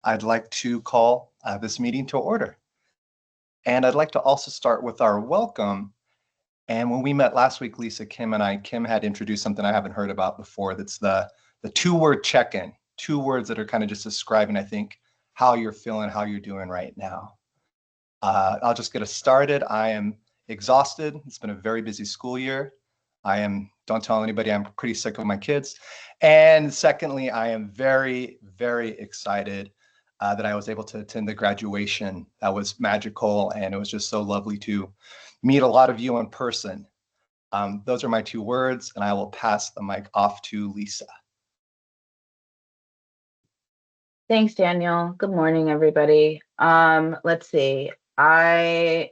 I'd like to call this meeting to order. And I'd like to also start with our welcome. And when we met last week, Lisa, Kim had introduced something I haven't heard about before. That's the two-word check-in, 2 words that are kind of just describing, I think, how you're feeling, how you're doing right now. I'll just get us started. I am exhausted. It's been a very busy school year. Don't tell anybody, I'm pretty sick of my kids. And secondly, I am very, very excited that I was able to attend the graduation. That was magical, and it was just so lovely to meet a lot of you in person. Those are my 2 words, and I will pass the mic off to Lisa. Thanks, Daniel. Good morning, everybody. Let's see. I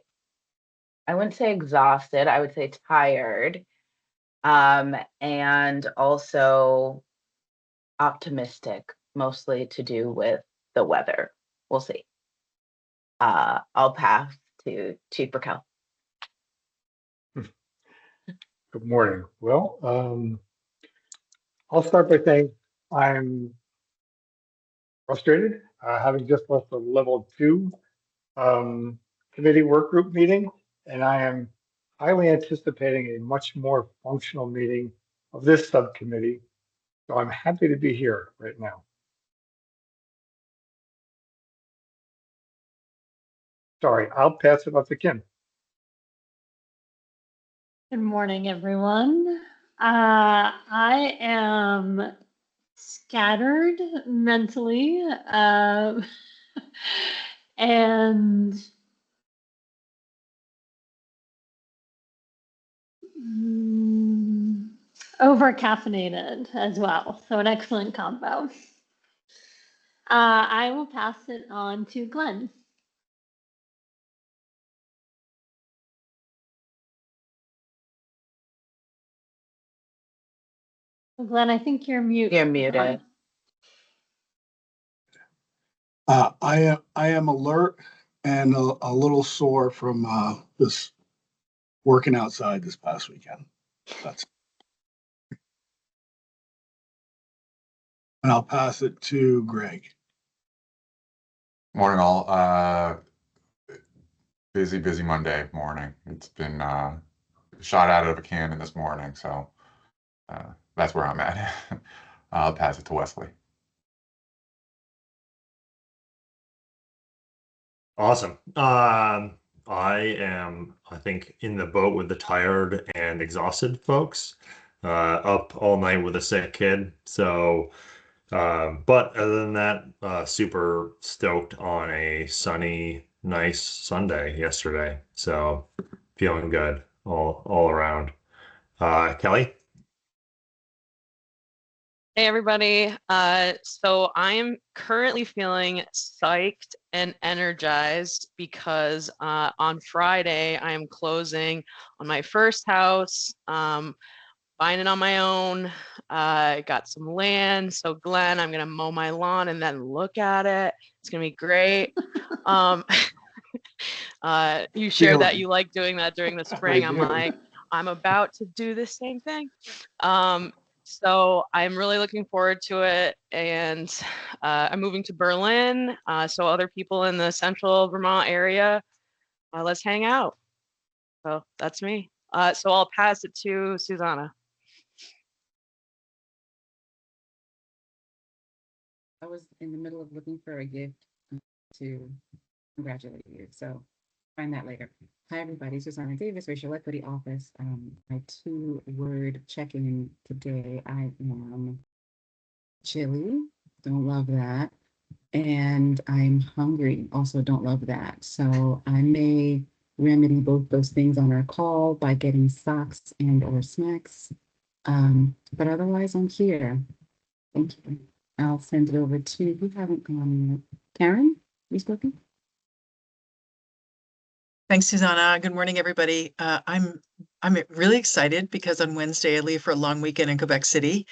wouldn't say exhausted. I would say tired. And also optimistic, mostly to do with the weather. We'll see. I'll pass to Chief Raquel. Good morning. Well, I'll start by saying I'm frustrated, having just left the level 2 committee work group meeting, and I am highly anticipating a much more functional meeting of this subcommittee. So I'm happy to be here right now. Sorry, I'll pass it off to Kim. Good morning, everyone. I am scattered mentally and over-caffeinated as well. So an excellent combo. I will pass it on to Glenn. Glenn, I think you're muted. You're muted. I am alert and a little sore from this working outside this past weekend. And I'll pass it to Greg. Morning, all. Busy Monday morning. It's been shot out of a cannon this morning, so that's where I'm at. I'll pass it to Wesley. Awesome. I am, I think, in the boat with the tired and exhausted folks. Up all night with a sick kid. So, but other than that, super stoked on a sunny, nice Sunday yesterday. So feeling good all around. Kelly? Hey everybody. So I am currently feeling psyched and energized because on Friday I am closing on my first house, buying it on my own. Got some land. So Glenn, I'm gonna mow my lawn and then look at it. It's gonna be great. You shared that you like doing that during the spring. I'm like, I'm about to do the same thing. So I'm really looking forward to it, and I'm moving to Berlin, so other people in the central Vermont area, let's hang out. So that's me. So I'll pass it to Susanna. I was in the middle of looking for a gift to congratulate you, so find that later. Hi everybody, Susanna Davis, Racial Equity Office. My 2-word check-in today. I am chilly, don't love that. And I'm hungry, also don't love that. So I may remedy both those things on our call by getting socks and or snacks. But otherwise I'm here. Thank you. I'll send it over to, who haven't gone yet? Karen, you spoken? Thanks, Susanna. Good morning, everybody. I'm really excited because on Wednesday I leave for a long weekend in Quebec City,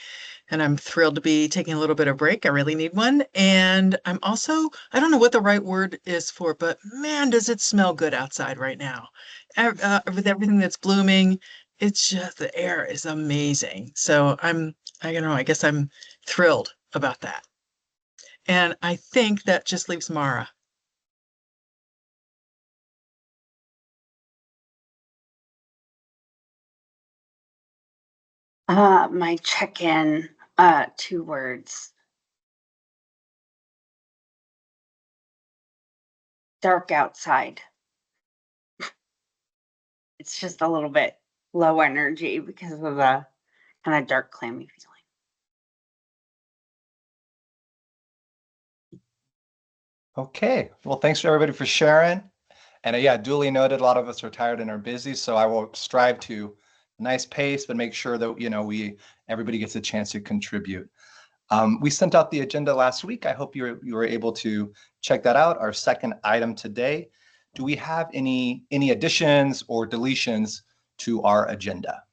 and I'm thrilled to be taking a little bit of break. I really need one. And I'm also, I don't know what the right word is for, but man, does it smell good outside right now. With everything that's blooming, it's just, the air is amazing. So I don't know, I guess I'm thrilled about that. And I think that just leaves Mara. My check-in, 2 words. Dark outside. It's just a little bit low energy because of the kind of dark, clammy feeling. Okay, well, thanks for everybody for sharing. And yeah, duly noted, a lot of us are tired and are busy, so I will strive to nice pace, but make sure that, everybody gets a chance to contribute. We sent out the agenda last week. I hope you were able to check that out. Our second item today. Do we have any additions or deletions to our agenda?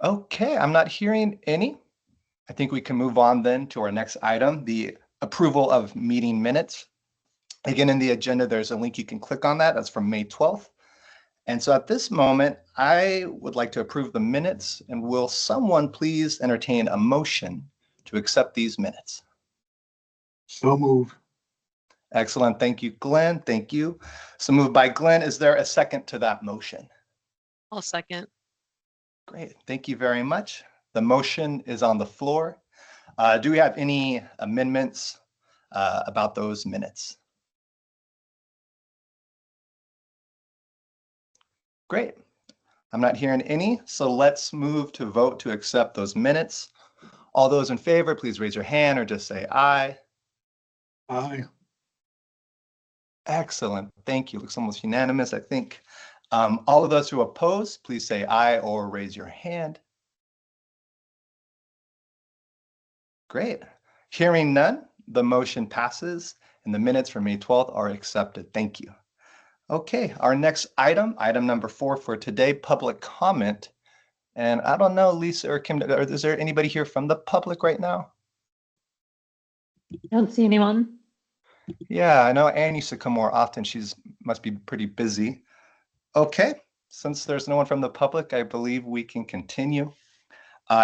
Okay, I'm not hearing any. I think we can move on then to our next item, the approval of meeting minutes. Again, in the agenda, there's a link you can click on that. That's from May 12th. And so at this moment, I would like to approve the minutes, and will someone please entertain a motion to accept these minutes? So moved. Excellent. Thank you, Glenn. Thank you. So moved by Glenn. Is there a second to that motion? I'll second. Great. Thank you very much. The motion is on the floor. Do we have any amendments about those minutes? Great. I'm not hearing any, so let's move to vote to accept those minutes. All those in favor, please raise your hand or just say aye. Aye. Excellent. Thank you. Looks almost unanimous, I think. All of those who oppose, please say aye or raise your hand. Great. Hearing none, the motion passes and the minutes for May 12th are accepted. Thank you. Okay, our next item, item number 4 for today, public comment. And I don't know, Lisa or Kim, is there anybody here from the public right now? Don't see anyone. Yeah, I know Anne used to come more often. Must be pretty busy. Okay, since there's no one from the public, I believe we can continue.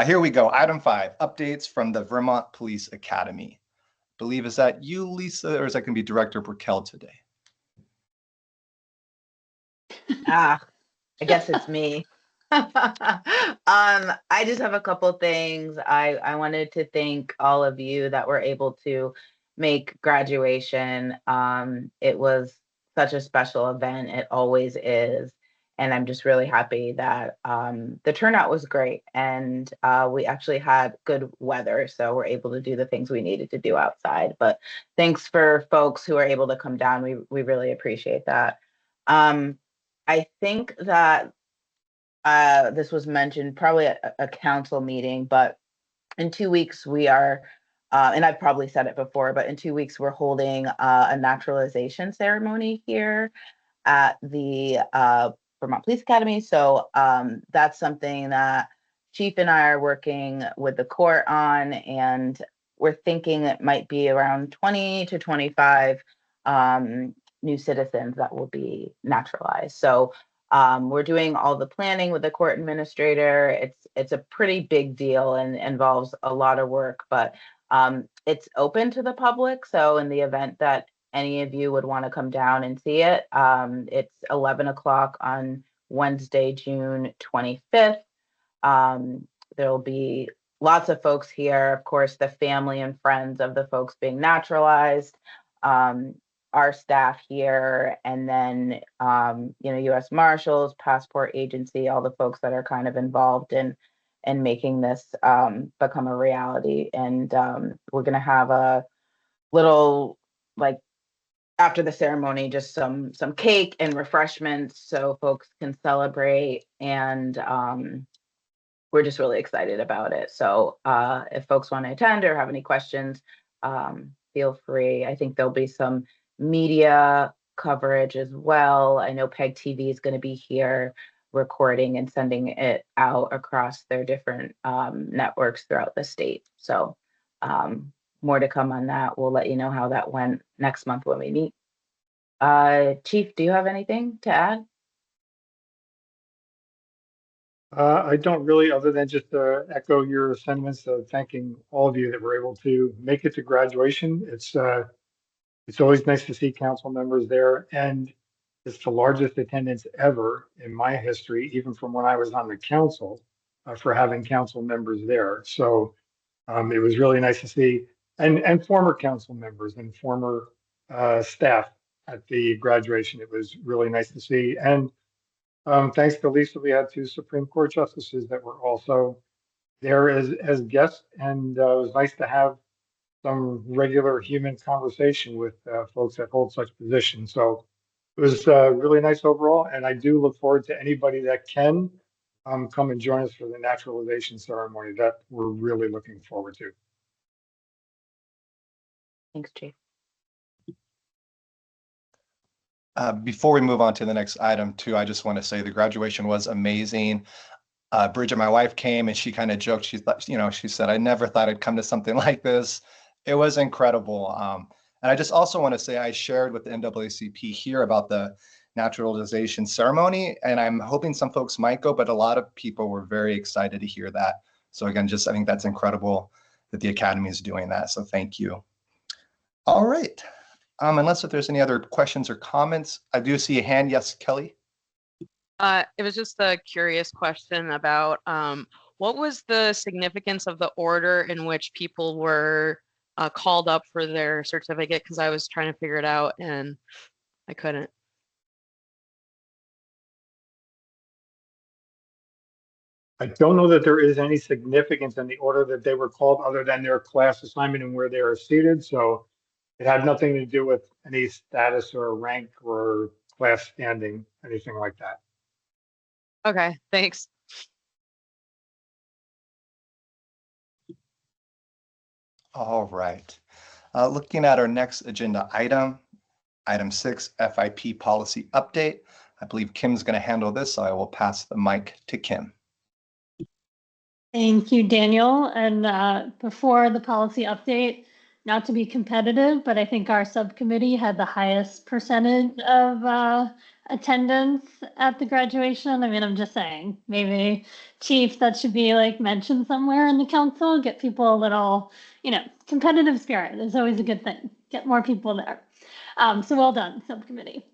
Here we go. Item 5, updates from the Vermont Police Academy. I believe, is that you, Lisa, or is that going to be Director Burkell today? I guess it's me. I just have a couple things. I wanted to thank all of you that were able to make graduation. It was such a special event. It always is. And I'm just really happy that the turnout was great. And we actually had good weather. So we're able to do the things we needed to do outside. But thanks for folks who are able to come down. We really appreciate that. I think that this was mentioned probably at a council meeting, but in 2 weeks we are, and I've probably said it before, but in 2 weeks we're holding a naturalization ceremony here at the Vermont Police Academy. So that's something that Chief and I are working with the court on, and we're thinking it might be around 20 to 25 new citizens that will be naturalized. So we're doing all the planning with the court administrator. It's a pretty big deal and involves a lot of work, but it's open to the public. So in the event that any of you would want to come down and see it, it's 11 o'clock on Wednesday, June 25th. There'll be lots of folks here, of course, the family and friends of the folks being naturalized, our staff here, and then U.S. Marshals, passport agency, all the folks that are kind of involved in making this become a reality. And we're gonna have a little, like, after the ceremony, just some cake and refreshments so folks can celebrate. And we're just really excited about it. So if folks want to attend or have any questions, feel free. I think there'll be some media coverage as well. I know PEG TV is going to be here recording and sending it out across their different networks throughout the state. So more to come on that. We'll let you know how that went next month when we meet. Chief, do you have anything to add? I don't really, other than just echo your sentiments of thanking all of you that were able to make it to graduation. It's always nice to see council members there, and it's the largest attendance ever in my history, even from when I was on the council, for having council members there. So it was really nice to see, and former council members and former staff at the graduation. It was really nice to see, and thanks to Lisa, we had two Supreme Court justices that were also there as guests, and it was nice to have some regular human conversation with folks that hold such positions. So it was really nice overall, and I do look forward to anybody that can come and join us for the naturalization ceremony that we're really looking forward to. Thanks, Chief. Before we move on to the next item too, I just want to say the graduation was amazing. Bridget, my wife, came and she kind of joked. She thought, she said, I never thought I'd come to something like this. It was incredible. And I just also want to say I shared with the NAACP here about the naturalization ceremony, and I'm hoping some folks might go, but a lot of people were very excited to hear that. So again, I think that's incredible that the Academy is doing that. So thank you. All right. Unless if there's any other questions or comments, I do see a hand. Yes, Kelly. It was just a curious question about what was the significance of the order in which people were called up for their certificate? Because I was trying to figure it out and I couldn't. I don't know that there is any significance in the order that they were called other than their class assignment and where they are seated. So it had nothing to do with any status or rank or class standing, anything like that. Okay, thanks. All right. Looking at our next agenda item, item 6, FIP policy update. I believe Kim's going to handle this, so I will pass the mic to Kim. Thank you, Daniel. And before the policy update, not to be competitive, but I think our subcommittee had the highest percentage of attendance at the graduation. I mean, I'm just saying, maybe Chief, that should be like mentioned somewhere in the council, get people a little, competitive spirit is always a good thing. Get more people there. So well done, subcommittee.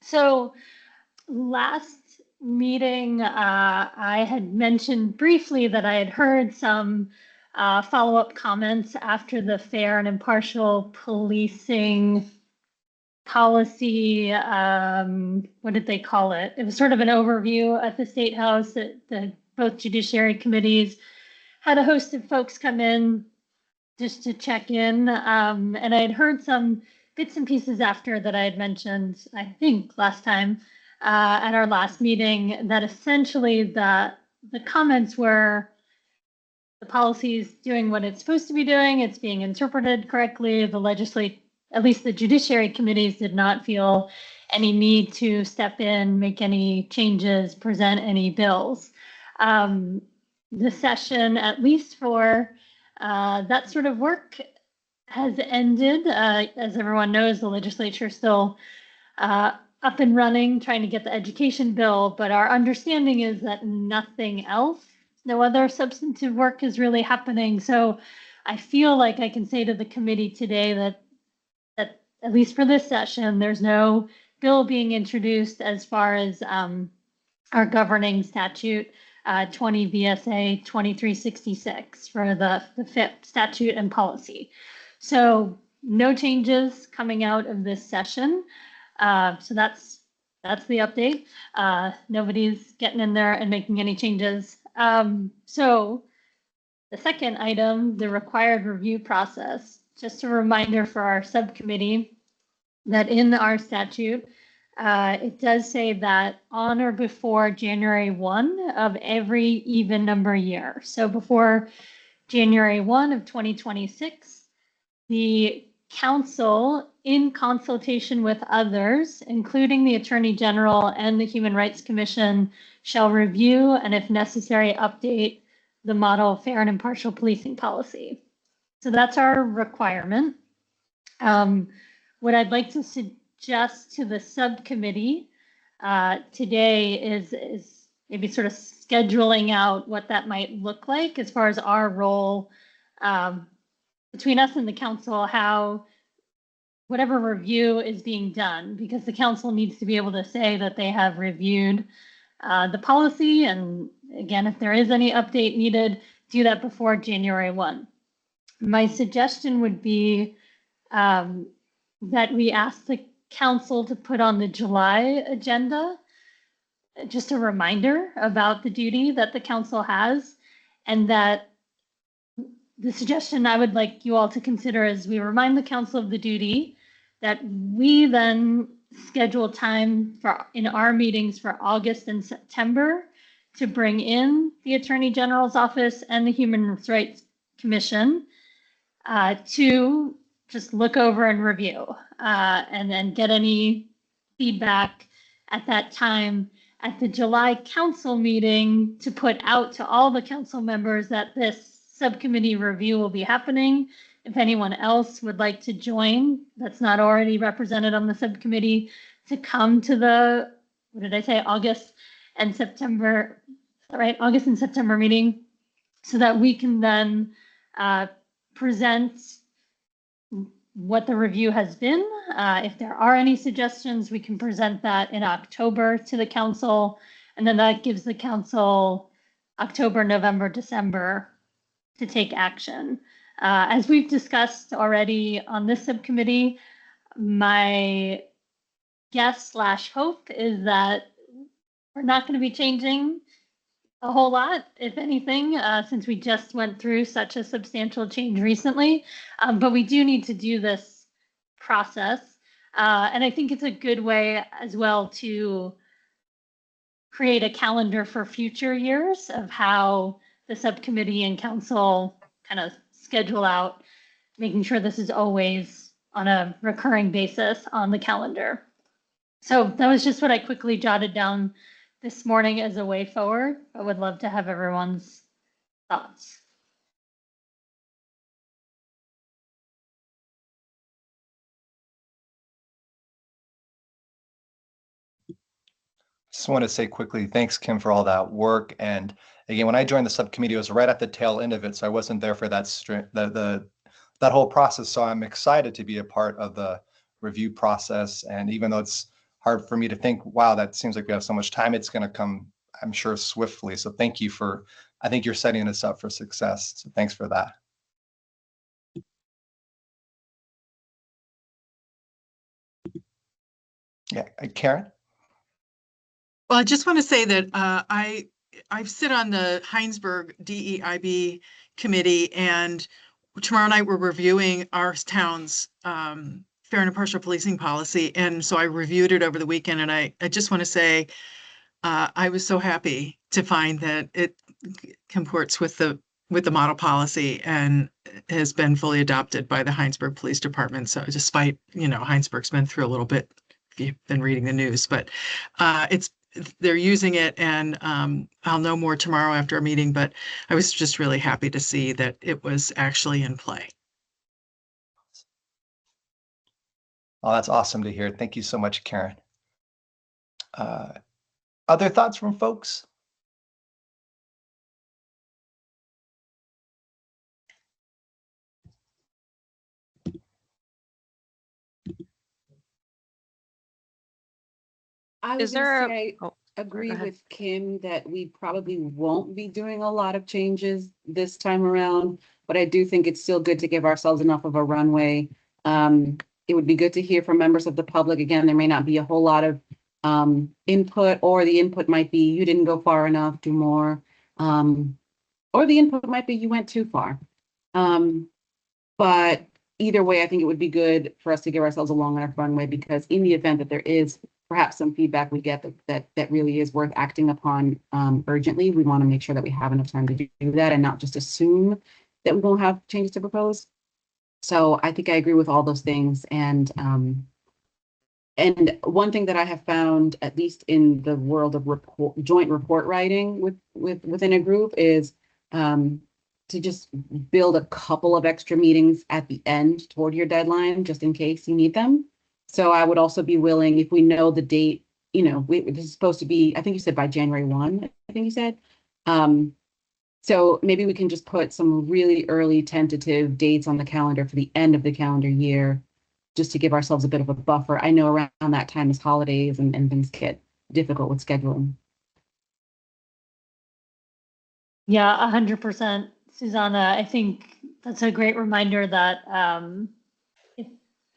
So last meeting, I had mentioned briefly that I had heard some follow-up comments after the fair and impartial policing policy. What did they call it? It was sort of an overview at the State House that both judiciary committees had a host of folks come in just to check in. And I had heard some bits and pieces after that I had mentioned, I think last time, at our last meeting, that essentially the comments were the policy is doing what it's supposed to be doing. It's being interpreted correctly. At least the judiciary committees did not feel any need to step in, make any changes, present any bills. The session, at least for that sort of work, has ended. As everyone knows, the legislature still up and running, trying to get the education bill, but our understanding is that nothing else, no other substantive work is really happening. So I feel like I can say to the committee today that at least for this session, there's no bill being introduced as far as our governing statute, 20 VSA 2366 for the FIP statute and policy. So no changes coming out of this session. So that's the update. Nobody's getting in there and making any changes. So the second item, the required review process, just a reminder for our subcommittee that in our statute, it does say that on or before January 1 of every even number year. So before January 1 of 2026, the council, in consultation with others, including the Attorney General and the Human Rights Commission, shall review and, if necessary, update the model fair and impartial policing policy. So that's our requirement. What I'd like to suggest to the subcommittee today is maybe sort of scheduling out what that might look like as far as our role between us and the council, how whatever review is being done, because the council needs to be able to say that they have reviewed the policy. And again, if there is any update needed, do that before January 1. My suggestion would be that we ask the council to put on the July agenda just a reminder about the duty that the council has, and that the suggestion I would like you all to consider is we remind the council of the duty, that we then schedule time for in our meetings for August and September to bring in the Attorney General's office and the Human Rights Commission to just look over and review and then get any feedback at that time at the July council meeting, to put out to all the council members that this subcommittee review will be happening. If anyone else would like to join that's not already represented on the subcommittee, to come to the, what did I say, August and September, right? August and September meeting, so that we can then present what the review has been. If there are any suggestions, we can present that in October to the council. And then that gives the council October, November, December to take action. As we've discussed already on this subcommittee, my guess / hope is that we're not going to be changing a whole lot, if anything, since we just went through such a substantial change recently. But we do need to do this process. And I think it's a good way as well to create a calendar for future years of how the subcommittee and council kind of schedule out, making sure this is always on a recurring basis on the calendar. So that was just what I quickly jotted down this morning as a way forward. I would love to have everyone's thoughts. Just want to say quickly, thanks, Kim, for all that work. And again, when I joined the subcommittee, it was right at the tail end of it, so I wasn't there for that that whole process. So I'm excited to be a part of the review process. And even though it's hard for me to think, wow, that seems like we have so much time, it's going to come, I'm sure, swiftly. So thank you for, I think you're setting us up for success. So thanks for that. Yeah, Karen? Well, I just want to say that I sit on the Heinsberg DEIB committee, and tomorrow night we're reviewing our town's fair and impartial policing policy. And so I reviewed it over the weekend, and I just want to say I was so happy to find that it comports with the model policy and has been fully adopted by the Heinsberg Police Department. So despite, Heinsberg's been through a little bit, if you've been reading the news, but they're using it, and I'll know more tomorrow after our meeting, but I was just really happy to see that it was actually in play. Oh, that's awesome to hear. Thank you so much, Karen. Other thoughts from folks? I was Is there gonna say, oh, I agree go ahead. with Kim that we probably won't be doing a lot of changes this time around, but I do think it's still good to give ourselves enough of a runway. It would be good to hear from members of the public. Again, there may not be a whole lot of input, or the input might be you didn't go far enough, do more, or the input might be you went too far. But either way, I think it would be good for us to give ourselves a long enough runway, because in the event that there is perhaps some feedback we get that really is worth acting upon urgently, we want to make sure that we have enough time to do that and not just assume that we won't have changes to propose. So I think I agree with all those things. And one thing that I have found, at least in the world of joint report writing within a group, is to just build a couple of extra meetings at the end toward your deadline, just in case you need them. So I would also be willing, if we know the date, this is supposed to be, I think you said by January 1, I think you said, So maybe we can just put some really early tentative dates on the calendar for the end of the calendar year, just to give ourselves a bit of a buffer. I know around that time is holidays and things get difficult with scheduling. Yeah, 100%, Susanna. I think that's a great reminder that if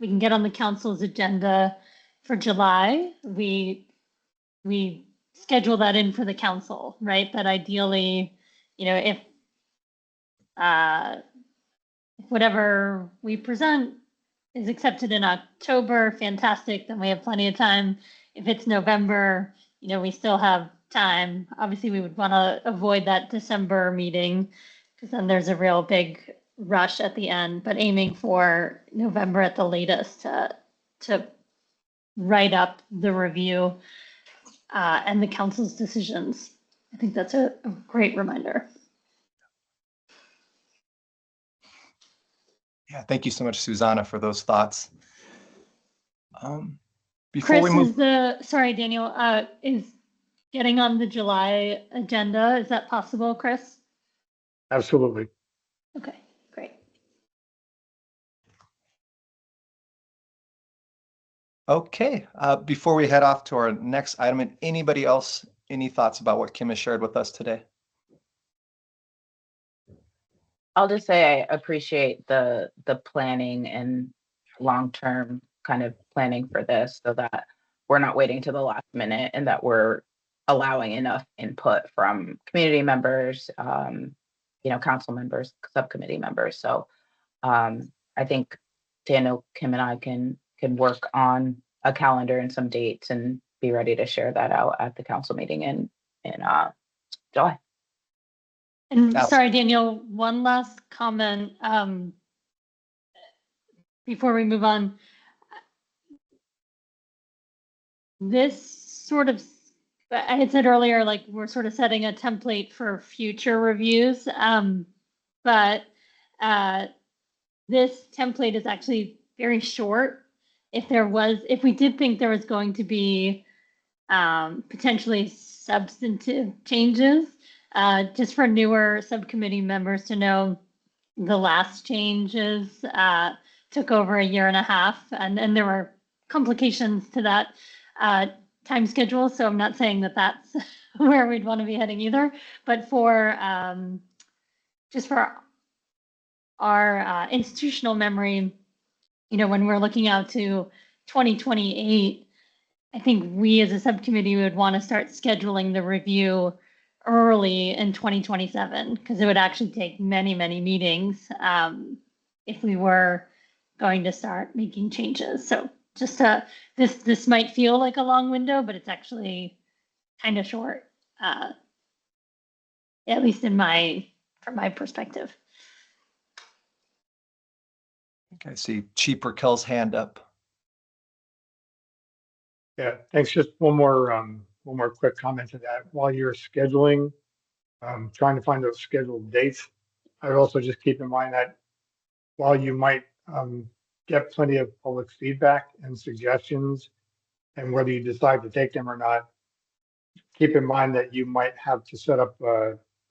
we can get on the council's agenda for July, we schedule that in for the council, right? That ideally, if whatever we present is accepted in October, fantastic, then we have plenty of time. If it's November, we still have time. Obviously, we would want to avoid that December meeting because then there's a real big rush at the end, but aiming for November at the latest to write up the review and the council's decisions. I think that's a great reminder. Yeah, thank you so much, Susanna, for those thoughts. Before Chris, we move, sorry, Daniel, is getting on the July agenda, is that possible, Chris? Absolutely. Okay, great. okay, before we head off to our next item, anybody else, any thoughts about what Kim has shared with us today? I'll just say I appreciate the planning and long-term kind of planning for this so that we're not waiting to the last minute and that we're allowing enough input from community members, council members, subcommittee members. So I think Daniel, Kim, and I can work on a calendar and some dates and be ready to share that out at the council meeting in July. And sorry, Daniel, one last comment before we move on. This sort of, I had said earlier, like we're sort of setting a template for future reviews, but this template is actually very short. If we did think there was going to be potentially substantive changes, just for newer subcommittee members to know, the last changes took over 1.5 years, and there were complications to that time schedule. So I'm not saying that that's where we'd want to be heading either, but for just for our institutional memory, when we're looking out to 2028, I think we as a subcommittee would want to start scheduling the review early in 2027 because it would actually take many, many meetings if we were going to start making changes. So just this might feel like a long window, but it's actually kind of short, at least from my perspective. Okay, I see Chief Raquel's hand up. Yeah, thanks. Just one more quick comment to that. While you're scheduling, trying to find those scheduled dates, I would also just keep in mind that while you might get plenty of public feedback and suggestions, and whether you decide to take them or not, keep in mind that you might have to set up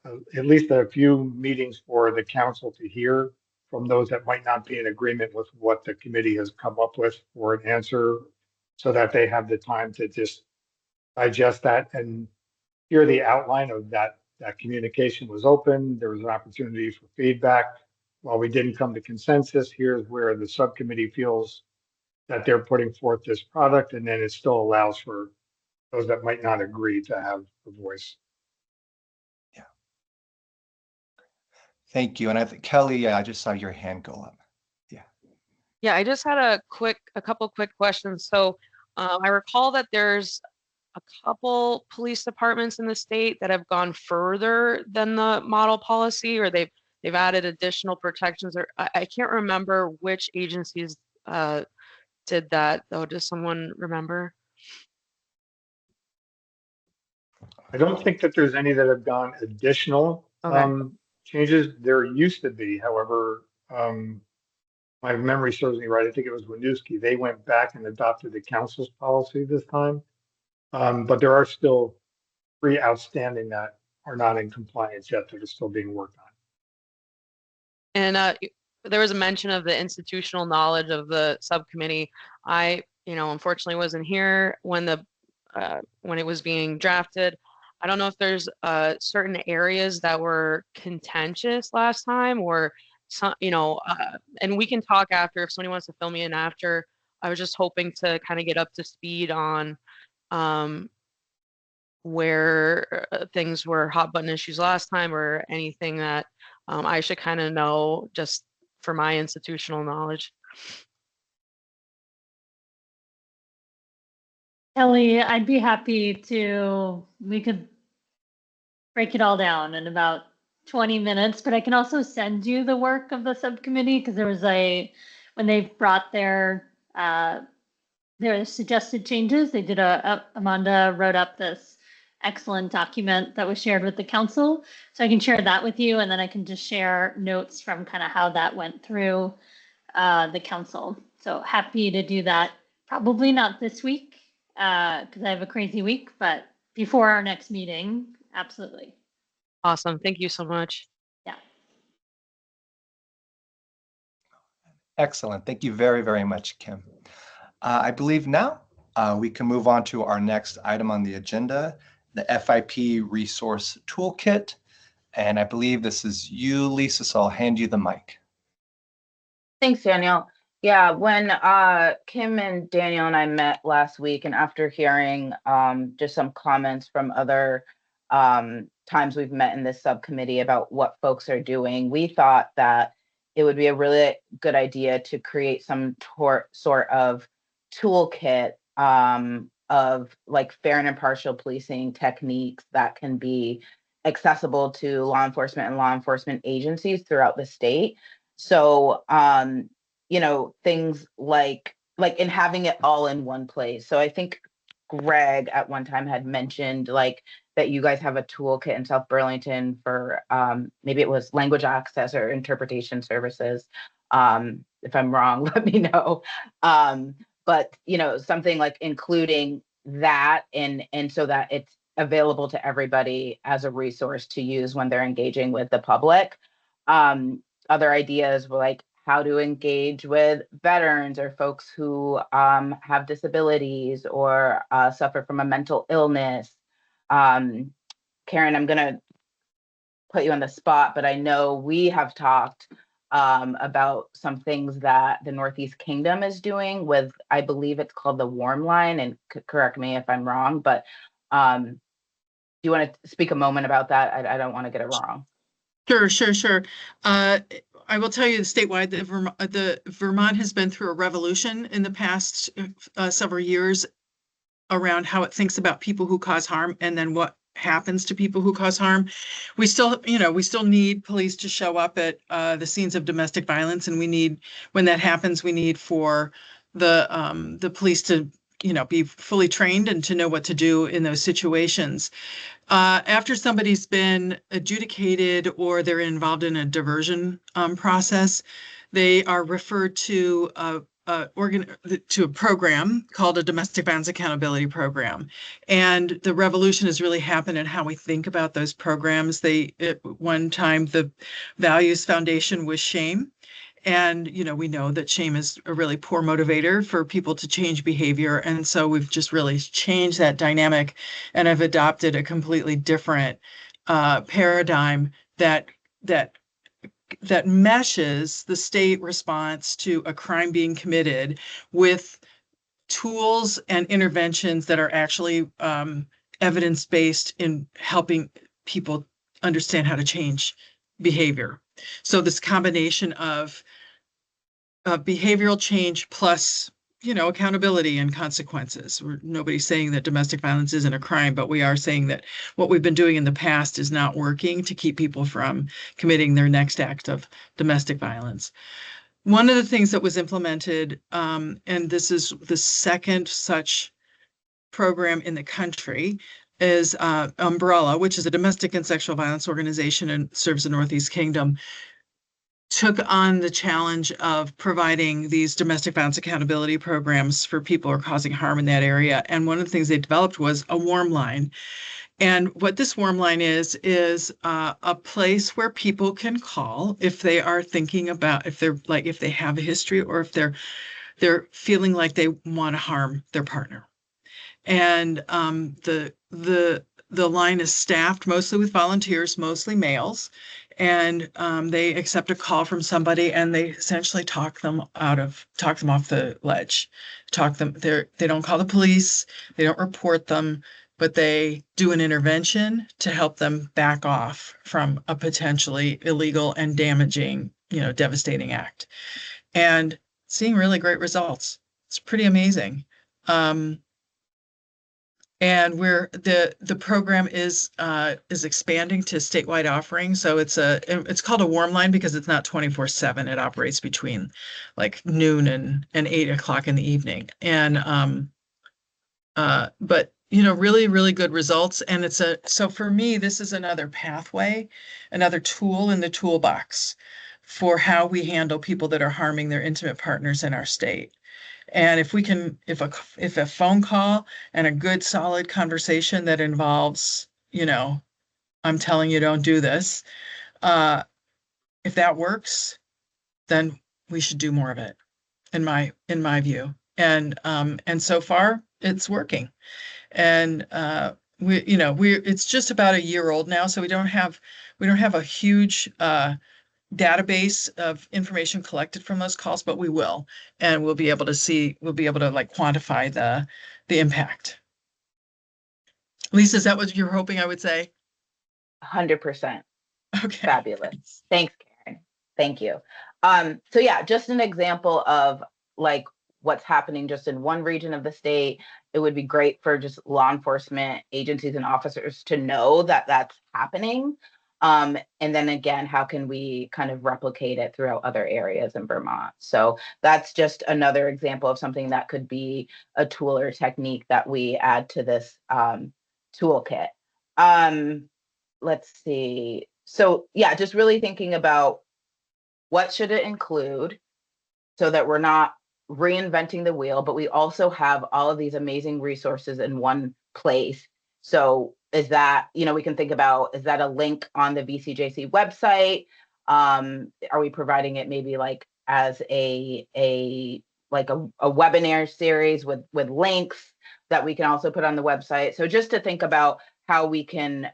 at least a few meetings for the council to hear from those that might not be in agreement with what the committee has come up with for an answer, so that they have the time to just digest that and hear the outline of that communication was open. There was an opportunity for feedback. While we didn't come to consensus, here's where the subcommittee feels that they're putting forth this product, and then it still allows for those that might not agree to have a voice. Yeah. Thank you. And I think Kelly, I just saw your hand go up. Yeah, I just had a couple quick questions. So I recall that there's a couple police departments in the state that have gone further than the model policy, or they've added additional protections. Or I can't remember which agencies did that though. Does someone remember? I don't think that there's any that have gone additional changes. There used to be, however, my memory serves me right, I think it was Winooski. They went back and adopted the council's policy this time. But there are still 3 outstanding that are not in compliance yet that are still being worked on. And there was a mention of the institutional knowledge of the subcommittee. I, unfortunately wasn't here when when it was being drafted. I don't know if there's certain areas that were contentious last time, or some, and we can talk after if somebody wants to fill me in after. I was just hoping to kind of get up to speed on where things were hot button issues last time, or anything that I should kind of know just for my institutional knowledge. Ellie, I'd be happy to, we could break it all down in about 20 minutes, but I can also send you the work of the subcommittee, because there was when they brought their suggested changes, they did Amanda wrote up this excellent document that was shared with the council. So I can share that with you, and then I can just share notes from kind of how that went through the council. So happy to do that. Probably not this week, because I have a crazy week, but before our next meeting, absolutely. Awesome. Thank you so much. Yeah. Excellent. Thank you very, very much, Kim. I believe now we can move on to our next item on the agenda, the FIP Resource Toolkit. And I believe this is you, Lisa, so I'll hand you the mic. Thanks, Daniel. Yeah, when Kim and Daniel and I met last week, and after hearing just some comments from other times we've met in this subcommittee about what folks are doing, we thought that it would be a really good idea to create some sort of toolkit of like fair and impartial policing techniques that can be accessible to law enforcement and law enforcement agencies throughout the state. So, things like in having it all in one place. So I think Greg at one time had mentioned like that you guys have a toolkit in South Burlington for maybe it was language access or interpretation services. If I'm wrong, let me know. But something like including that and so that it's available to everybody as a resource to use when they're engaging with the public. Other ideas were like how to engage with veterans or folks who have disabilities or suffer from a mental illness. Karen, I'm going to put you on the spot, but I know we have talked about some things that the Northeast Kingdom is doing with, I believe it's called the Warm Line, and correct me if I'm wrong, but do you want to speak a moment about that? I don't want to get it wrong. Sure. I will tell you statewide that Vermont has been through a revolution in the past several years around how it thinks about people who cause harm and then what happens to people who cause harm. We still need police to show up at the scenes of domestic violence, and when that happens, we need for the police to be fully trained and to know what to do in those situations. After somebody's been adjudicated or they're involved in a diversion process, they are referred to a program called a Domestic Violence Accountability Program. And the revolution has really happened in how we think about those programs. At one time, the Values Foundation was shame. And, we know that shame is a really poor motivator for people to change behavior. And so we've just really changed that dynamic and have adopted a completely different paradigm that meshes the state response to a crime being committed with tools and interventions that are actually evidence-based in helping people understand how to change behavior. So this combination of behavioral change plus, accountability and consequences. Nobody's saying that domestic violence isn't a crime, but we are saying that what we've been doing in the past is not working to keep people from committing their next act of domestic violence. One of the things that was implemented, and this is the second such program in the country, is Umbrella, which is a domestic and sexual violence organization and serves the Northeast Kingdom, took on the challenge of providing these domestic violence accountability programs for people who are causing harm in that area. And one of the things they developed was a warm line. And what this warm line is a place where people can call if they are thinking about, if they have a history, or if they're feeling like they want to harm their partner. And the line is staffed mostly with volunteers, mostly males, and they accept a call from somebody, and they essentially talk them off the ledge. They don't call the police, they don't report them, but they do an intervention to help them back off from a potentially illegal and damaging, devastating act. And seeing really great results. It's pretty amazing. And the program is expanding to statewide offerings. So it's called a warm line because it's not 24/7. It operates between like noon and 8 o'clock in the evening. And but really, really good results. And so for me, this is another pathway, another tool in the toolbox for how we handle people that are harming their intimate partners in our state. And if a phone call and a good solid conversation that involves, I'm telling you, don't do this. If that works, then we should do more of it, in my view. And so far it's working. And it's just about a year old now, so we don't have a huge database of information collected from those calls, but we will, and we'll be able to like quantify the impact. Lisa, is that what you're hoping I would say? 100%. Okay. Fabulous. Thanks, Karen. Thank you. So yeah, just an example of like what's happening just in one region of the state. It would be great for just law enforcement agencies and officers to know that that's happening. And then again, how can we kind of replicate it throughout other areas in Vermont? So that's just another example of something that could be a tool or technique that we add to this toolkit. Let's see. So yeah, just really thinking about what should it include so that we're not reinventing the wheel, but we also have all of these amazing resources in one place. So is that, we can think about, is that a link on the VCJC website? Are we providing it maybe like as a webinar series with links that we can also put on the website? So just to think about how we can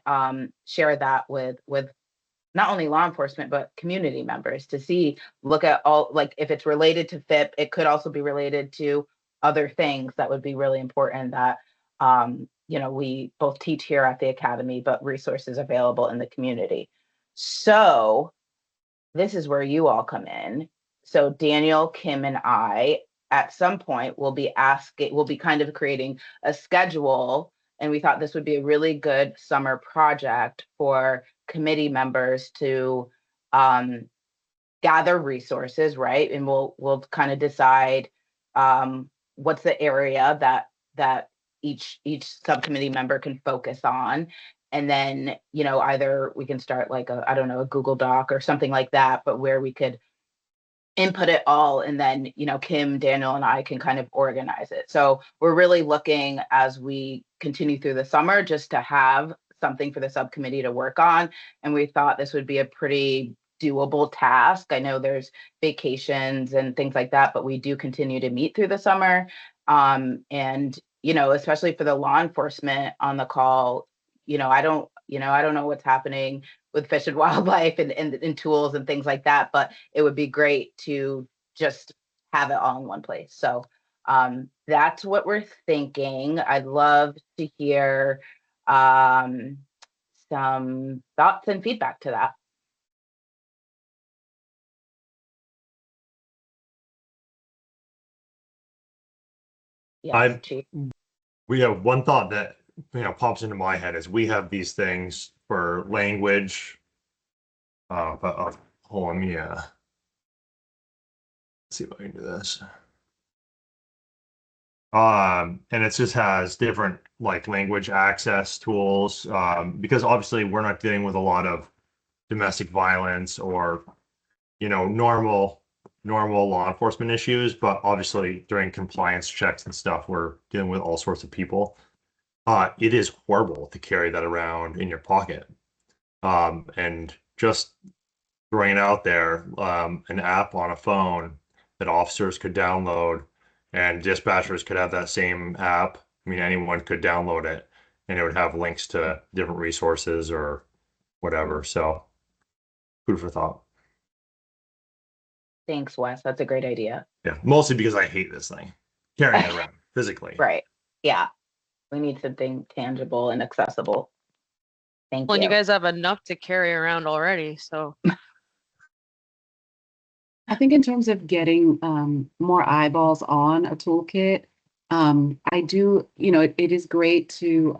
share that with not only law enforcement, but community members to look at all, like if it's related to FIP, it could also be related to other things that would be really important that, we both teach here at the Academy, but resources available in the community. So this is where you all come in. So Daniel, Kim, and I, at some point, we'll be kind of creating a schedule. And we thought this would be a really good summer project for committee members to gather resources, right? And we'll kind of decide what's the area that each subcommittee member can focus on. And then, either we can start like a Google Doc or something like that, but where we could input it all, and then Kim, Daniel, and I can kind of organize it. So we're really looking as we continue through the summer just to have something for the subcommittee to work on, and we thought this would be a pretty doable task. I know there's vacations and things like that, but we do continue to meet through the summer, and especially for the law enforcement on the call, I don't know what's happening with Fish and Wildlife and tools and things like that, but it would be great to just have it all in one place. So that's what we're thinking. I'd love to hear some thoughts and feedback to that. Yes, Chief. We have one thought that pops into my head is we have these things for language. But hold on, let's see if I can do this. And it just has different like language access tools, because obviously we're not dealing with a lot of domestic violence or normal law enforcement issues, but obviously during compliance checks and stuff we're dealing with all sorts of people. it is horrible to carry that around in your pocket. And just throwing it out there, an app on a phone that officers could download and dispatchers could have that same app. I mean, anyone could download it and it would have links to different resources or whatever. So, food for thought. Thanks, Wes. That's a great idea. Yeah, mostly because I hate this thing, carrying it around physically. Right. Yeah. We need something tangible and accessible. Thank Well, and you. you guys have enough to carry around already, so. I think in terms of getting more eyeballs on a toolkit, I do, it is great to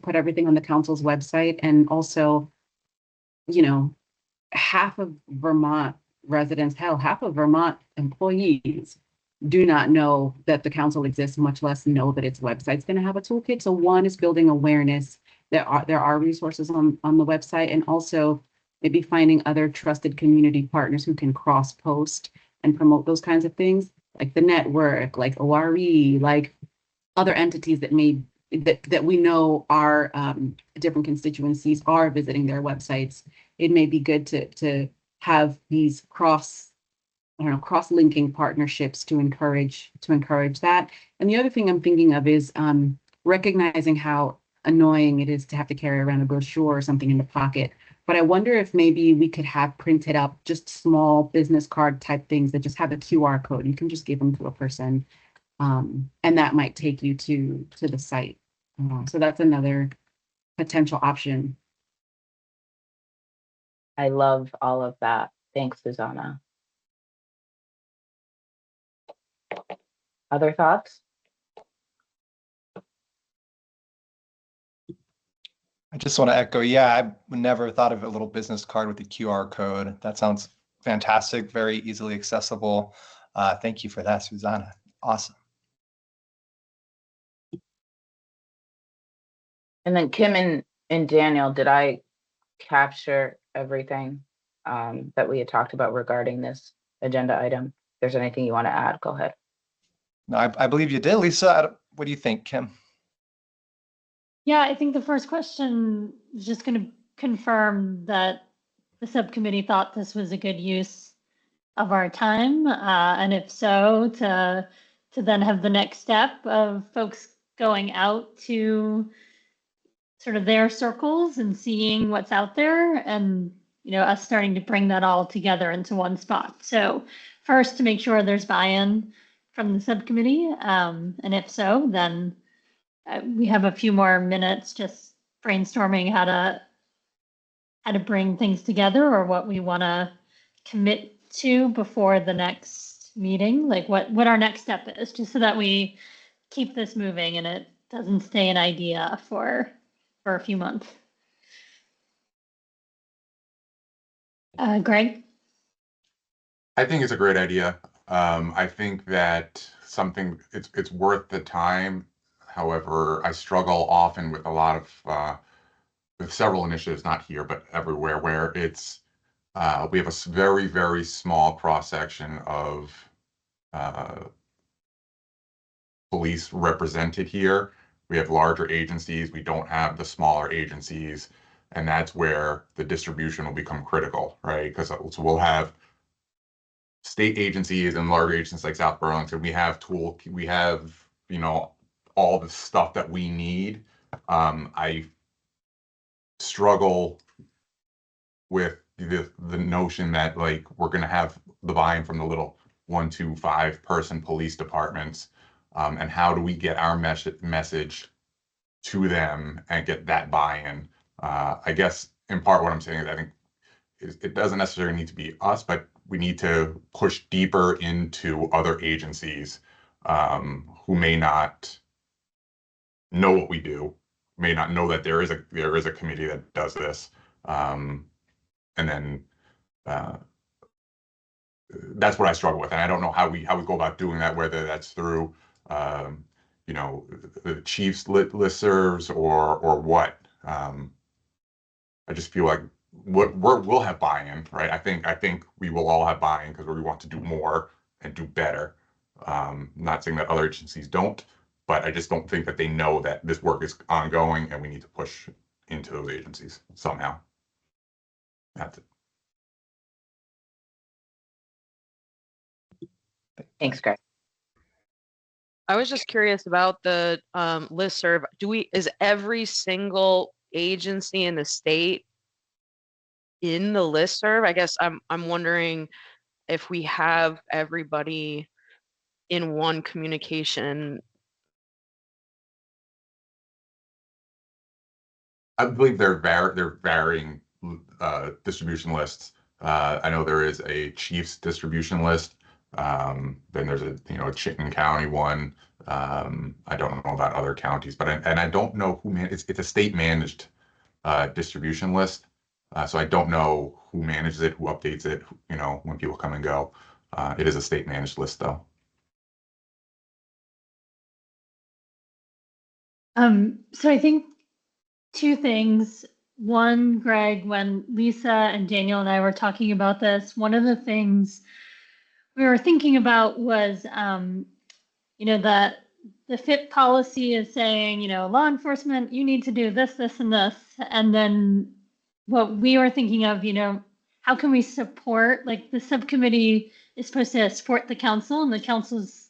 put everything on the council's website, and also, half of Vermont residents, hell, half of Vermont employees do not know that the council exists, much less know that its website's going to have a toolkit. So one is building awareness. There are resources on the website, and also maybe finding other trusted community partners who can cross-post and promote those kinds of things, like the network, like ORE, like other entities that we know are different constituencies are visiting their websites. It may be good to have these cross-linking partnerships to encourage that. And the other thing I'm thinking of is recognizing how annoying it is to have to carry around a brochure or something in the pocket. But I wonder if maybe we could have printed up just small business card type things that just have a QR code. You can just give them to a person, and that might take you to the site. So that's another potential option. I love all of that. Thanks, Susanna. Other thoughts? I just want to echo, yeah, I never thought of a little business card with a QR code. That sounds fantastic, very easily accessible. Thank you for that, Susanna. Awesome. And then Kim and Daniel, did I capture everything that we had talked about regarding this agenda item? If there's anything you want to add, go ahead. No, I believe you did. Lisa, what do you think, Kim? Yeah, I think the first question is just going to confirm that the subcommittee thought this was a good use of our time, and if so, to then have the next step of folks going out to sort of their circles and seeing what's out there, and us starting to bring that all together into one spot. So first, to make sure there's buy-in from the subcommittee, and if so, then we have a few more minutes just brainstorming how to bring things together, or what we want to commit to before the next meeting, like what our next step is, just so that we keep this moving and it doesn't stay an idea for a few months. Greg? I think it's a great idea. I think that it's worth the time. However, I struggle often with a lot of with several initiatives, not here but everywhere, where it's we have a very, very small cross section of police represented here. We have larger agencies. We don't have the smaller agencies, and that's where the distribution will become critical, right? Because so we'll have state agencies and larger agencies like South Burlington. We have all the stuff that we need. I struggle with the notion that like we're going to have the buy-in from the little 1, 2, 5 person police departments, and how do we get our message to them and get that buy-in? I guess in part what I'm saying is I think it doesn't necessarily need to be us, but we need to push deeper into other agencies who may not know what we do, may not know that there is a committee that does this, and then that's what I struggle with, and I don't know how we go about doing that, whether that's through the chief's listservs or what. I just feel like we'll have buy-in, right? I think we will all have buy-in because we want to do more and do better. Not saying that other agencies don't, but I just don't think that they know that this work is ongoing and we need to push into those agencies somehow. That's it. Thanks, Greg. I was just curious about the listserv. Is every single agency in the state in the listserv? I guess I'm wondering if we have everybody in one communication. I believe they're varying distribution lists. I know there is a Chiefs distribution list. Then there's a a Chittenden County one. I don't know about other counties, but I don't know who it's a state managed distribution list. So I don't know who manages it, who updates it, when people come and go. It is a state managed list though. So I think two things. One, Greg, when Lisa and Daniel and I were talking about this, one of the things we were thinking about was, that the FIP policy is saying, law enforcement, you need to do this, this, and this. And then what we were thinking of, how can we support, like the subcommittee is supposed to support the council, and the council's,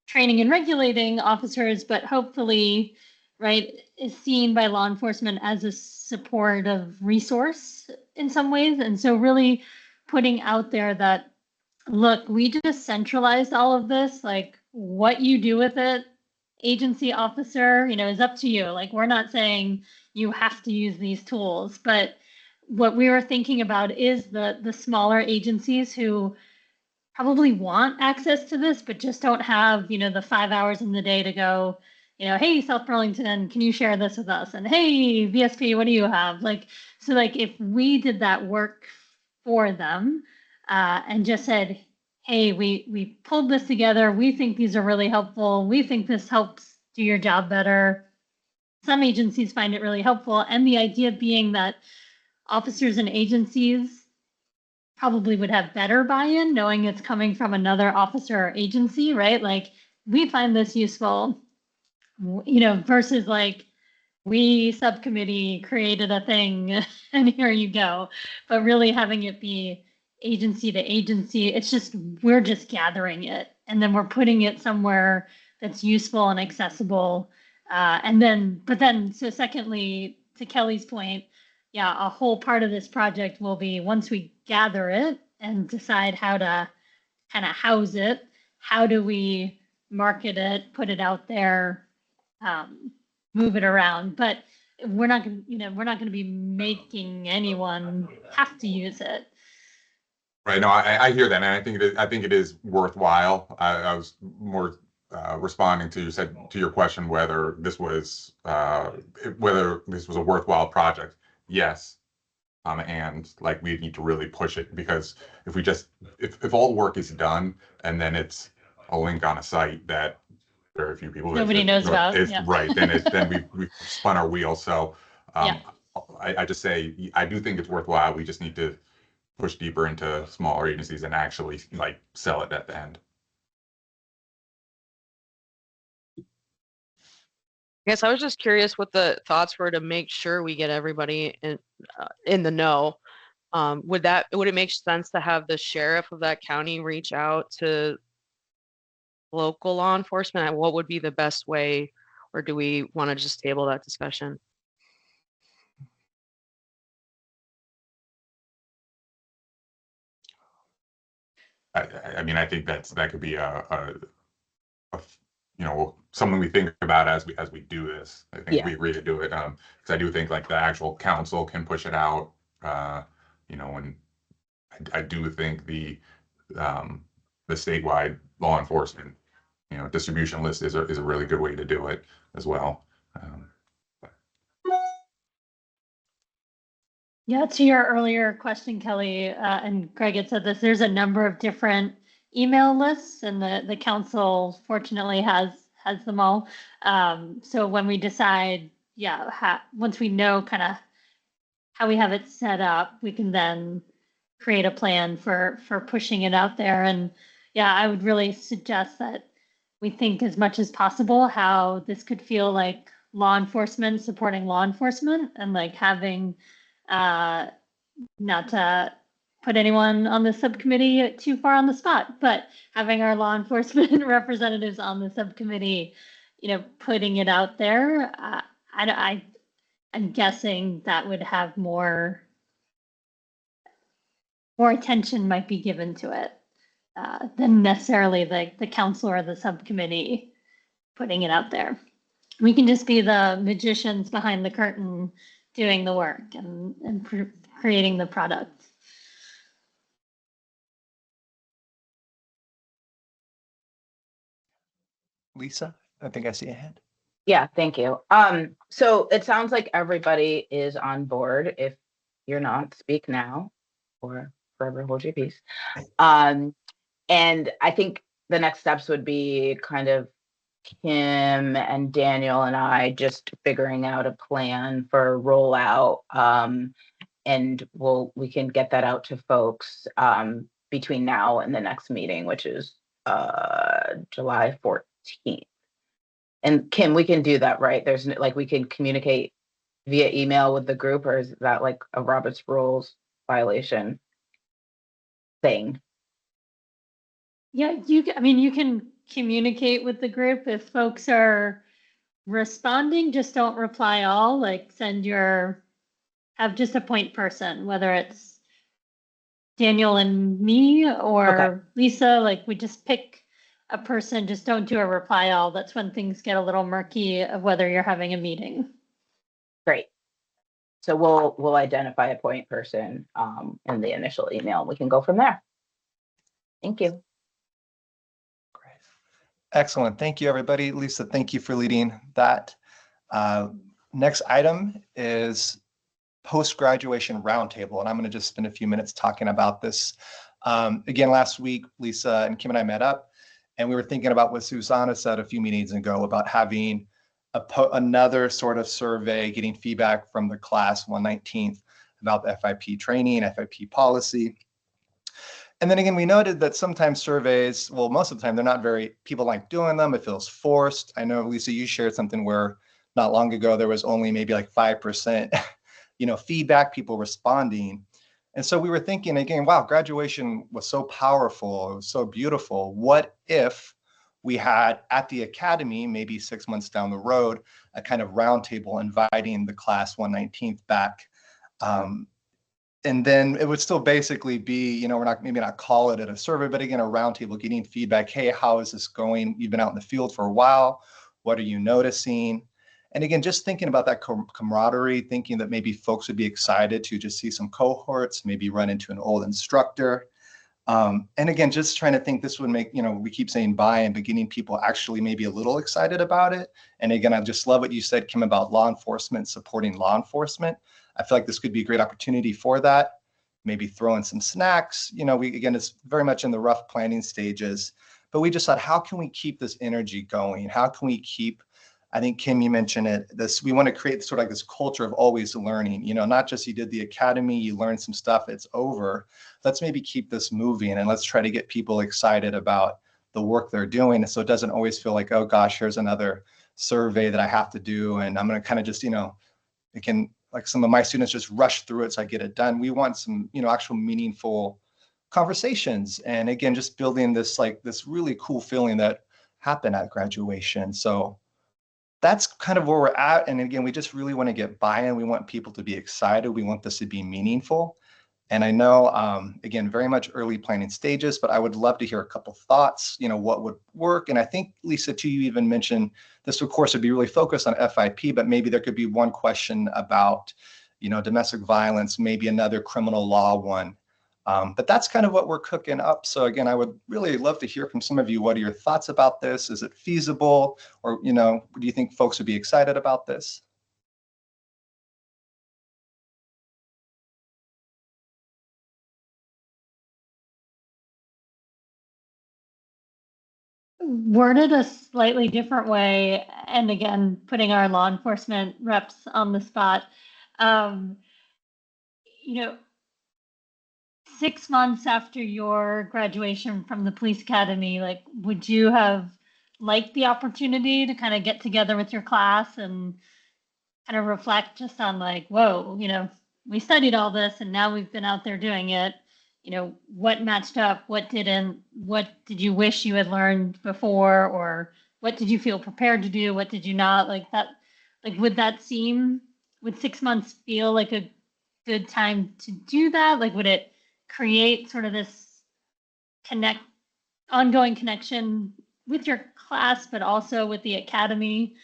training and regulating officers, but hopefully, right, is seen by law enforcement as a supportive resource in some ways. And so really putting out there that, look, we just centralized all of this, like what you do with it, agency officer, is up to you. Like, we're not saying you have to use these tools, but what we were thinking about is the smaller agencies who probably want access to this, but just don't have, the 5 hours in the day to go, hey, South Burlington, can you share this with us? And hey, VSP, what do you have? So if we did that work for them and just said, hey, we pulled this together. We think these are really helpful. We think this helps do your job better. Some agencies find it really helpful. And the idea being that officers and agencies probably would have better buy-in knowing it's coming from another officer or agency, right? Like, we find this useful, versus we subcommittee created a thing and here you go. But really having it be agency to agency, we're just gathering it and then we're putting it somewhere that's useful and accessible. So secondly, to Kelly's point, yeah, a whole part of this project will be, once we gather it and decide how to kind of house it, how do we market it, put it out there, move it around. But we're not going to be making anyone have to use it. Right. No, I hear that, and I think it is worthwhile. I was more responding to your question whether this was a worthwhile project. Yes. And we need to really push it, because if all work is done and then it's a link on a site that very few people Nobody knows about, yeah. Right, then we've spun our wheels. So Yeah. I just say I do think it's worthwhile. We just need to push deeper into smaller agencies and actually sell it at the end. I guess I was just curious what the thoughts were to make sure we get everybody in the know. Would it make sense to have the sheriff of that county reach out to local law enforcement? What would be the best way, or do we want to just table that discussion? I mean, I think that could be a something we think about as we do this. I think we agree to do it, because I do think the actual council can push it out, and I do think the statewide law enforcement distribution list is a really good way to do it as well. Yeah, to your earlier question, Kelly, and Greg had said this, there's a number of different email lists, and the council fortunately has them all. So when we decide, once we know kind of how we have it set up, we can then create a plan for pushing it out there. And yeah, I would really suggest that we think as much as possible how this could feel like law enforcement supporting law enforcement, and like having, not to put anyone on the subcommittee too far on the spot, but having our law enforcement representatives on the subcommittee, putting it out there, I'm guessing that would have more attention might be given to it than necessarily the council or the subcommittee putting it out there. We can just be the magicians behind the curtain doing the work and creating the product. Lisa, I think I see a hand. Yeah, thank you. So it sounds like everybody is on board. If you're not, speak now or forever hold your peace. And I think the next steps would be kind of Kim and Daniel and I just figuring out a plan for rollout. And we can get that out to folks between now and the next meeting, which is July 14th. And Kim, we can do that, right? There's like, we can communicate via email with the group, or is that like a Robert's Rules violation thing? Yeah, you can communicate with the group if folks are responding, just don't reply all, like have just a point person, whether it's Daniel and me or Okay. Lisa, like we just pick a person, just don't do a reply all. That's when things get a little murky of whether you're having a meeting. Great. So we'll identify a point person in the initial email. We can go from there. Thank you. Great. Excellent. Thank you, everybody. Lisa, thank you for leading that. Next item is post-graduation roundtable, and I'm going to just spend a few minutes talking about this. Again, last week, Lisa and Kim and I met up, and we were thinking about what Susanna said a few meetings ago about having another sort of survey, getting feedback from the class 119th about the FIP training, FIP policy. And then again, we noted that sometimes surveys, well, most of the time, they're not people like doing them. It feels forced. I know, Lisa, you shared something where not long ago, there was only maybe like 5%, feedback, people responding. And so we were thinking again, wow, graduation was so powerful. It was so beautiful. What if we had at the academy, maybe 6 months down the road, a kind of roundtable inviting the class 119th back? And then it would still basically be, we're not, maybe not call it at a survey, but again, a roundtable getting feedback. Hey, how is this going? You've been out in the field for a while. What are you noticing? And again, just thinking about that camaraderie, thinking that maybe folks would be excited to just see some cohorts, maybe run into an old instructor. And again, just trying to think this would make, we keep saying buy-in, but getting people actually maybe a little excited about it. And again, I just love what you said, Kim, about law enforcement, supporting law enforcement. I feel like this could be a great opportunity for that. Maybe throw in some snacks. Again, it's very much in the rough planning stages, but we just thought, how can we keep this energy going? How can we keep, I think, Kim, you mentioned it, we want to create sort of like this culture of always learning, not just you did the academy, you learned some stuff, it's over. Let's maybe keep this moving and let's try to get people excited about the work they're doing. So it doesn't always feel like, oh gosh, here's another survey that I have to do. And I'm going to kind of just, it can, like some of my students just rush through it so I get it done. We want some, actual meaningful conversations. And again, just building this really cool feeling that happened at graduation. So that's kind of where we're at. And again, we just really want to get buy-in. We want people to be excited. We want this to be meaningful. And I know, again, very much early planning stages, but I would love to hear a couple thoughts, what would work. And I think, Lisa, too, you even mentioned this, of course, would be really focused on FIP, but maybe there could be one question about, domestic violence, maybe another criminal law one. But that's kind of what we're cooking up. So again, I would really love to hear from some of you. What are your thoughts about this? Is it feasible? Or, do you think folks would be excited about this? Worded a slightly different way, and again, putting our law enforcement reps on the spot. 6 months after your graduation from the police academy, like, would you have like the opportunity to kind of get together with your class and kind of reflect just on like, whoa, we studied all this and now we've been out there doing it. What matched up, what didn't, what did you wish you had learned before, or what did you feel prepared to do? What did you not like that? Like, would 6 months feel like a good time to do that? Like, would it create sort of this ongoing connection with your class, but also with the academy?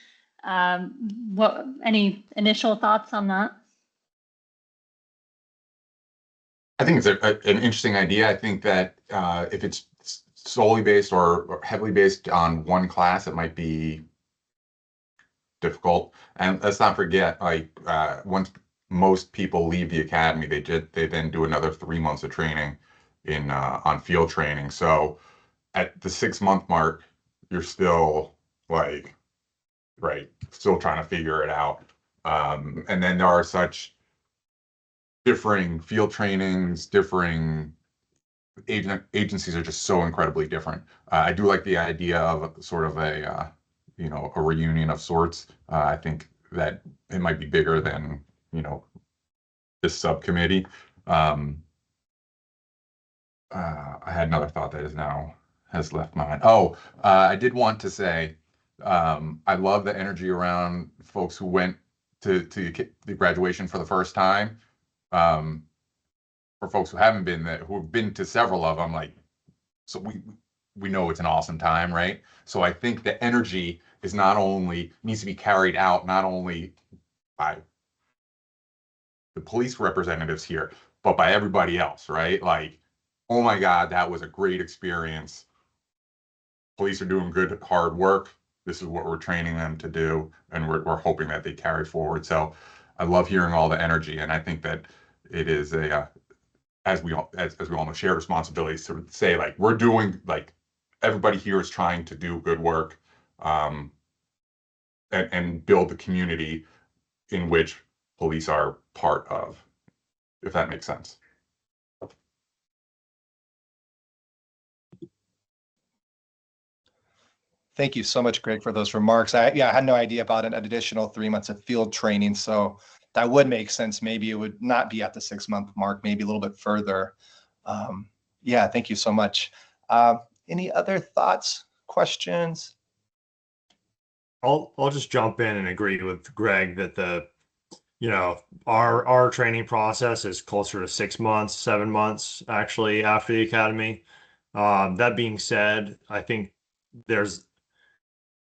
Any initial thoughts on that? I think it's an interesting idea. I think that if it's solely based or heavily based on one class, it might be difficult. And let's not forget, like once most people leave the academy, they then do another 3 months of training in on field training. So at the 6 month mark, you're still like, right, still trying to figure it out. And then there are such differing field trainings, differing agencies are just so incredibly different. I do like the idea of sort of a reunion of sorts. I think that it might be bigger than this subcommittee. I had another thought that has left my mind. I did want to say I love the energy around folks who went to the graduation for the first time. For folks who haven't been there, who have been to several of them, like, so we know it's an awesome time, right? So I think the energy is needs to be carried out not only by the police representatives here, but by everybody else, right? Like, oh my God, that was a great experience. Police are doing good, hard work. This is what we're training them to do, and we're hoping that they carry forward. So I love hearing all the energy, and I think that it is as we all know, shared responsibilities to say, like, we're doing, like, everybody here is trying to do good work, and build the community in which police are part of, if that makes sense. Thank you so much, Greg, for those remarks. I had no idea about an additional 3 months of field training, so that would make sense. Maybe it would not be at the 6 month mark, maybe a little bit further. Thank you so much. Any other thoughts, questions? I'll just jump in and agree with Greg that our training process is closer to 6 months, 7 months actually after the academy. That being said, I think there's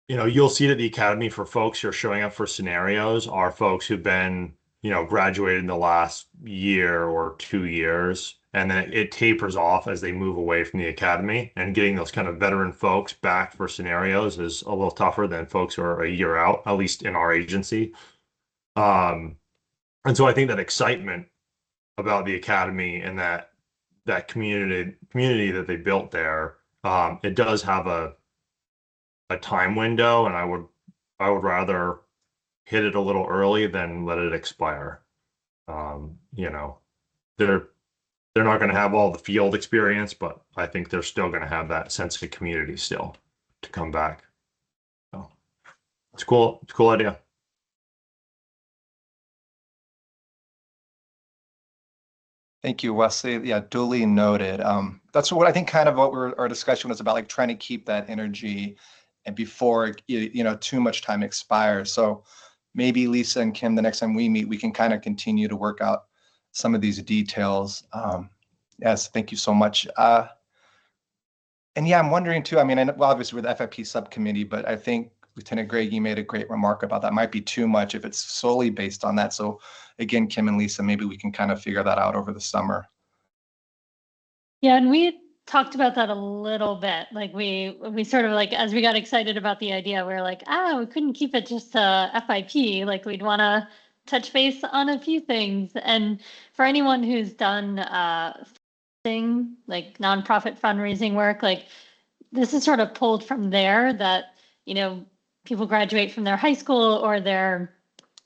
you'll see that the academy, for folks who are showing up for scenarios, are folks who've been graduated in the last year or 2 years, and then it tapers off as they move away from the academy, and getting those kind of veteran folks back for scenarios is a little tougher than folks who are a year out, at least in our agency. And so I think that excitement about the academy and that community that they built there, it does have a time window, and I would rather hit it a little early than let it expire. They're not going to have all the field experience, but I think they're still going to have that sense of community still to come back. So it's cool. It's a cool idea. Thank you, Wesley. Yeah, duly noted. That's what I think kind of what our discussion was about, like trying to keep that energy and before too much time expires. So maybe Lisa and Kim, the next time we meet, we can kind of continue to work out some of these details. Yes, thank you so much. And yeah, I'm wondering too, I mean, obviously we're the FIP subcommittee, but I think Lieutenant Greg, you made a great remark about that. Might be too much if it's solely based on that. So again, Kim and Lisa, maybe we can kind of figure that out over the summer. Yeah, and we talked about that a little bit. Like we sort of, like, as we got excited about the idea, we were like, we couldn't keep it just to FIP. Like, we'd want to touch base on a few things. And for anyone who's done like nonprofit fundraising work, like, this is sort of pulled from there, that people graduate from their high school or their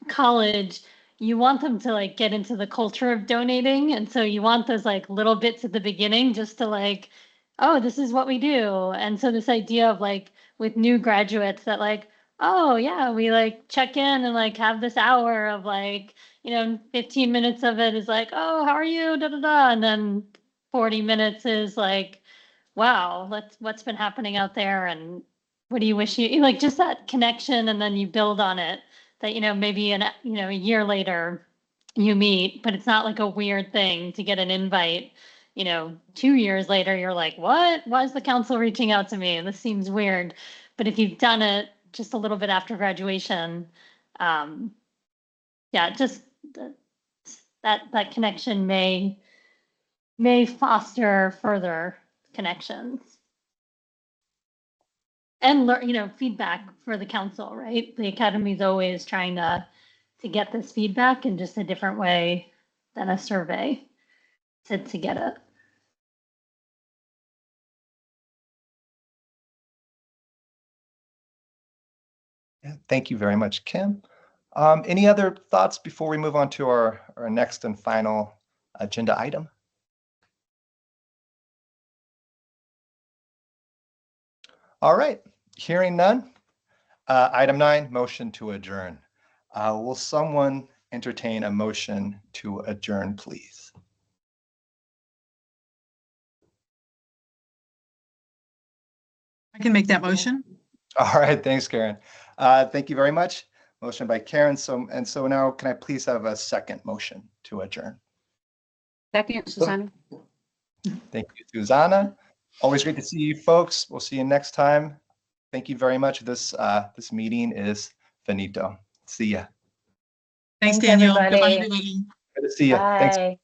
college. You want them to, like, get into the culture of donating, and so you want those, like, little bits at the beginning just to, like, oh, this is what we do. And so this idea of like with new graduates that like, oh yeah, we like check in and like have this hour of like, 15 minutes of it is like, oh, how are you? Da da da. And then 40 minutes is like, wow, what's been happening out there and what do you wish you like just that connection, and then you build on it that, maybe a year later you meet, but it's not like a weird thing to get an invite. 2 years later, you're like, what? Why is the council reaching out to me? This seems weird. But if you've done it just a little bit after graduation, yeah, just that connection may foster further connections and learn, feedback for the council, right? The academy is always trying to get this feedback in just a different way than a survey to get it. Yeah, thank you very much, Kim. Any other thoughts before we move on to our next and final agenda item? All right, hearing none. Item 9, motion to adjourn. Will someone entertain a motion to adjourn, please? I can make that motion. All right, thanks, Karen. Thank you very much. Motion by Karen. So now can I please have a second motion to adjourn? Second, Susanna. Thank you, Susanna. Always great to see you folks. We'll see you next time. Thank you very much. This meeting is finito. See ya. Thanks, Daniel. everybody. Goodbye, everybody. Good to see you. Thanks. Bye.